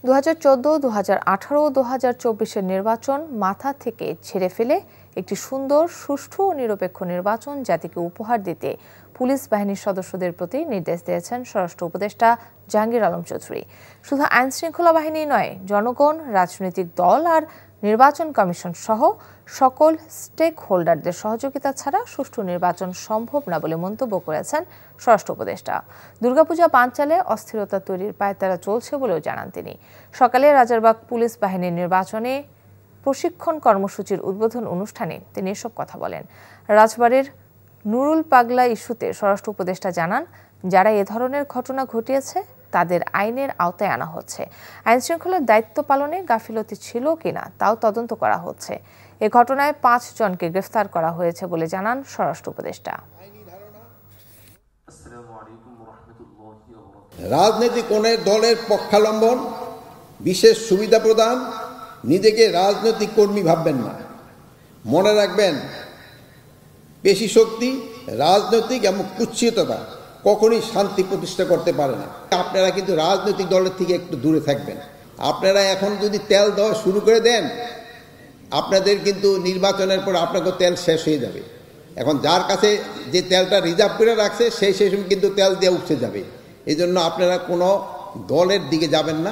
2014, 2018, 2024-এর নির্বাচন মাথা থেকে ছেড়ে ফেলে একটি সুন্দর, সুষ্ঠু ও নিরপেক্ষ নির্বাচন জাতিকে উপহার দিতে পুলিশ বাহিনীর সদস্যদের প্রতি নির্দেশ দিয়েছেন স্বরাষ্ট্র উপদেষ্টা জাহাঙ্গীর আলম চৌধুরী। শুধু আইনশৃঙ্খলা বাহিনী নয়, জনগণ, রাজনৈতিক দল আর নির্বাচন কমিশন সহ সকল স্টেক হোল্ডারদের সহযোগিতা ছাড়া সুষ্ঠু নির্বাচন সম্ভব না বলে মন্তব্য করেছেন স্বরাষ্ট্র উপদেষ্টা। দুর্গাপূজা পাঞ্চালে অস্থিরতা তৈরির পায়তারা চলছে বলেও জানান তিনি। সকালে রাজারবাগ পুলিশ বাহিনীর নির্বাচনে প্রশিক্ষণ কর্মসূচির উদ্বোধন অনুষ্ঠানে তিনি এসব কথা বলেন। রাজবাড়ীর নুরুল পাগলা ইস্যুতে স্বরাষ্ট্র উপদেষ্টা জানান, যারা এ ধরনের ঘটনা ঘটিয়েছে তাদের আইনের আওতায় আনা হচ্ছে। আইনশৃঙ্খলার দায়িত্ব পালনে গাফিলতি ছিল কিনা তাও তদন্ত করা হচ্ছে। এ ঘটনায় 5 জনকে গ্রেফতার করা হয়েছে বলে জানান স্বরাষ্ট্র উপদেষ্টা। রাজনৈতিক কোন দলের পক্ষাবলম্বন, বিশেষ সুবিধা প্রদান, নিজেকে রাজনৈতিক কর্মী ভাববেন না। মনে রাখবেন, পেশি শক্তি, রাজনৈতিক এবং কুৎসিততা কখনোই শান্তি প্রতিষ্ঠা করতে পারে না। আপনারা কিন্তু রাজনৈতিক দলের থেকে একটু দূরে থাকবেন। আপনারা এখন যদি তেল দেওয়া শুরু করে দেন, আপনাদের কিন্তু নির্বাচনের পর আপনাকে তেল শেষ হয়ে যাবে। এখন যার কাছে যে তেলটা রিজার্ভ করে রাখছে সেই কিন্তু তেল দিয়ে উপচে যাবে। এই জন্য আপনারা কোনো দলের দিকে যাবেন না।